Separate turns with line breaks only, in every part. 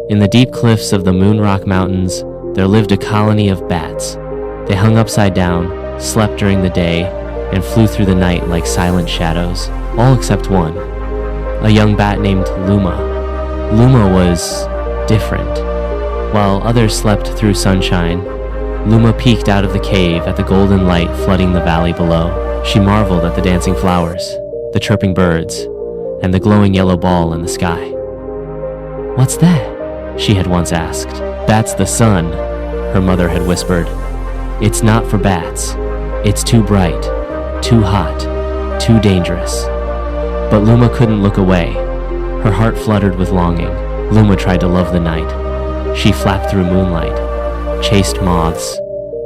In the deep cliffs of the Moonrock Mountains, there lived a colony of bats. They hung upside down, slept during the day, and flew through the night like silent shadows, all except one, a young bat named Luma. Luma was different. While others slept through sunshine, Luma peeked out of the cave at the golden light flooding the valley below. She marveled at the dancing flowers, the chirping birds, and the glowing yellow ball in the sky. "What's that?" she had once asked. "That's the sun," her mother had whispered. "It's not for bats. It's too bright, too hot, too dangerous." But Luma couldn't look away. Her heart fluttered with longing. Luma tried to love the night. She flapped through moonlight, chased moths,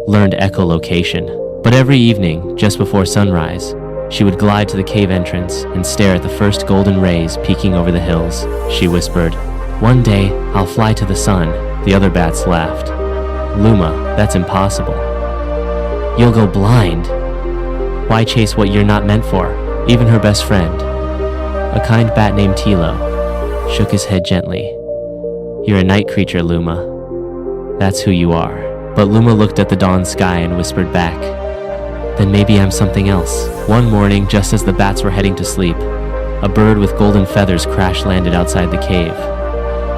learned echolocation. But every evening, just before sunrise, she would glide to the cave entrance and stare at the first golden rays peeking over the hills. She whispered, "One day, I'll fly to the sun." The other bats laughed. "Luma, that's impossible. You'll go blind. Why chase what you're not meant for?" Even her best friend, a kind bat named Tilo, shook his head gently. "You're a night creature, Luma. That's who you are." But Luma looked at the dawn sky and whispered back, "Then maybe I'm something else." One morning, just as the bats were heading to sleep, a bird with golden feathers crash-landed outside the cave.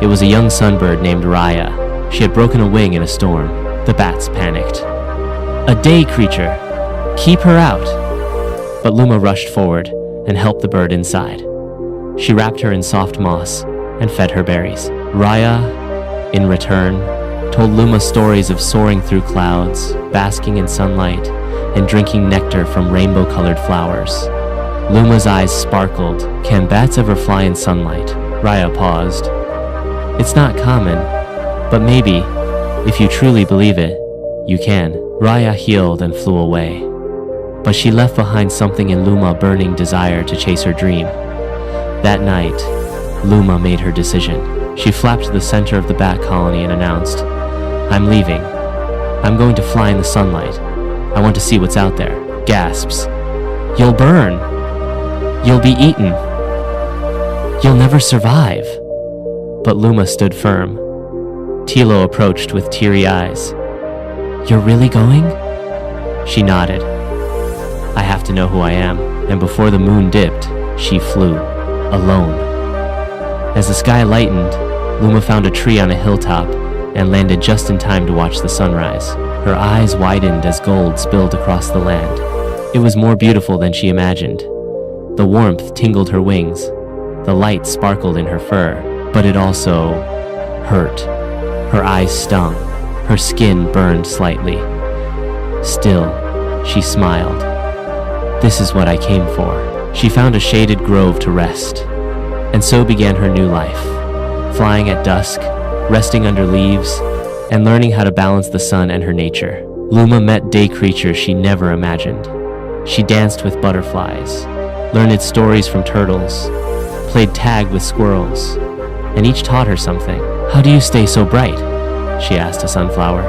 It was a young sunbird named Raya. She had broken a wing in a storm. The bats panicked. "A day creature! Keep her out!" But Luma rushed forward and helped the bird inside. She wrapped her in soft moss and fed her berries. Raya, in return, told Luma stories of soaring through clouds, basking in sunlight, and drinking nectar from rainbow-colored flowers. Luma's eyes sparkled. "Can bats ever fly in sunlight?" Raya paused. "It's not common, but maybe, if you truly believe it, you can." Raya healed and flew away. But she left behind something in Luma, a burning desire to chase her dream. That night, Luma made her decision. She flapped to the center of the bat colony and announced, "I'm leaving. I'm going to fly in the sunlight. I want to see what's out there." Gasps. "You'll burn. You'll be eaten. You'll never survive." But Luma stood firm. Tilo approached with teary eyes. "You're really going?" She nodded. "I have to know who I am." And before the moon dipped, she flew, alone. As the sky lightened, Luma found a tree on a hilltop and landed just in time to watch the sunrise. Her eyes widened as gold spilled across the land. It was more beautiful than she imagined. The warmth tingled her wings. The light sparkled in her fur, but it also hurt. Her eyes stung. Her skin burned slightly. Still, she smiled. "This is what I came for." She found a shaded grove to rest. And so began her new life, flying at dusk, resting under leaves, and learning how to balance the sun and her nature. Luma met day creatures she never imagined. She danced with butterflies, learned stories from turtles, played tag with squirrels, and each taught her something. "How do you stay so bright?" she asked a sunflower.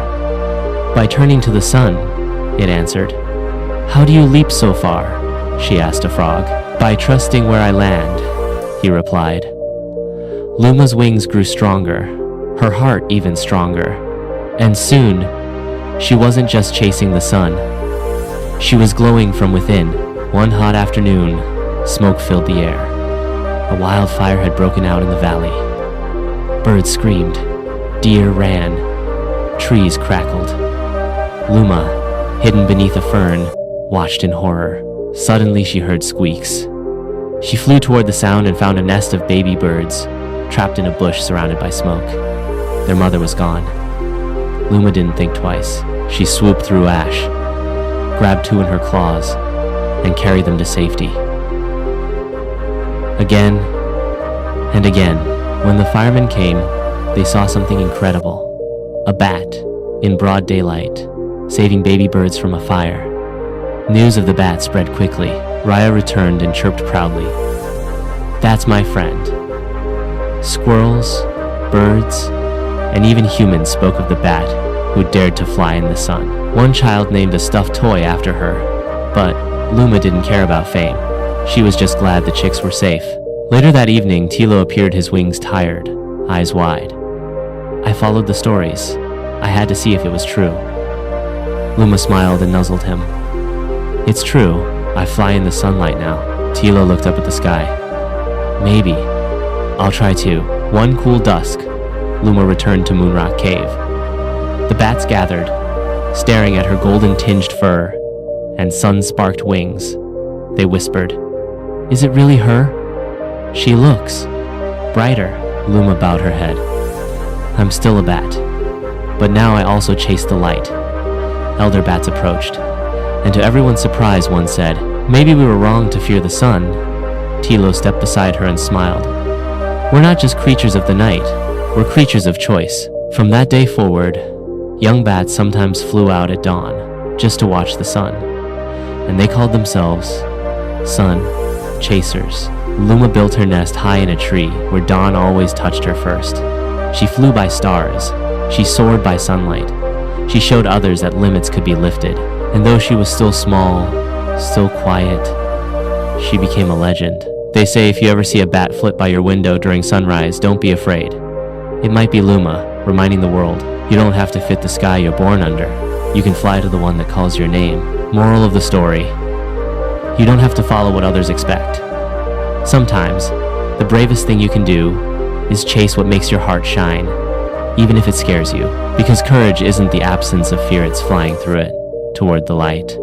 "By turning to the sun," it answered. "How do you leap so far?" she asked a frog. "By trusting where I land," he replied. Luma's wings grew stronger, her heart even stronger. And soon, she wasn't just chasing the sun. She was glowing from within. One hot afternoon, smoke filled the air. A wildfire had broken out in the valley. Birds screamed, deer ran, trees crackled. Luma, hidden beneath a fern, watched in horror. Suddenly she heard squeaks. She flew toward the sound and found a nest of baby birds, trapped in a bush surrounded by smoke. Their mother was gone. Luma didn't think twice. She swooped through ash, grabbed two in her claws, and carried them to safety. Again and again, when the firemen came, they saw something incredible. A bat, in broad daylight, saving baby birds from a fire. News of the bat spread quickly. Raya returned and chirped proudly. "That's my friend." Squirrels, birds, and even humans spoke of the bat who dared to fly in the sun. One child named a stuffed toy after her, but Luma didn't care about fame. She was just glad the chicks were safe. Later that evening, Tilo appeared, his wings tired, eyes wide. I followed the stories. I had to see if it was true. Luma smiled and nuzzled him. It's true. I fly in the sunlight now. Tilo looked up at the sky. Maybe. I'll try too. One cool dusk, Luma returned to Moonrock Cave. The bats gathered, staring at her golden-tinged fur and sun-sparked wings. They whispered, "Is it really her? She looks brighter." Luma bowed her head. "I'm still a bat, but now I also chase the light." Elder bats approached, and to everyone's surprise, one said, "Maybe we were wrong to fear the sun." Tilo stepped beside her and smiled. "We're not just creatures of the night, we're creatures of choice." From that day forward, young bats sometimes flew out at dawn just to watch the sun, and they called themselves sun chasers. Luma built her nest high in a tree where dawn always touched her first. She flew by stars. She soared by sunlight. She showed others that limits could be lifted, and though she was still small, still quiet, she became a legend. They say if you ever see a bat flit by your window during sunrise, don't be afraid. It might be Luma, reminding the world, you don't have to fit the sky you're born under. You can fly to the one that calls your name. Moral of the story: you don't have to follow what others expect. Sometimes, the bravest thing you can do is chase what makes your heart shine, even if it scares you. Because courage isn't the absence of fear, it's flying through it, toward the light.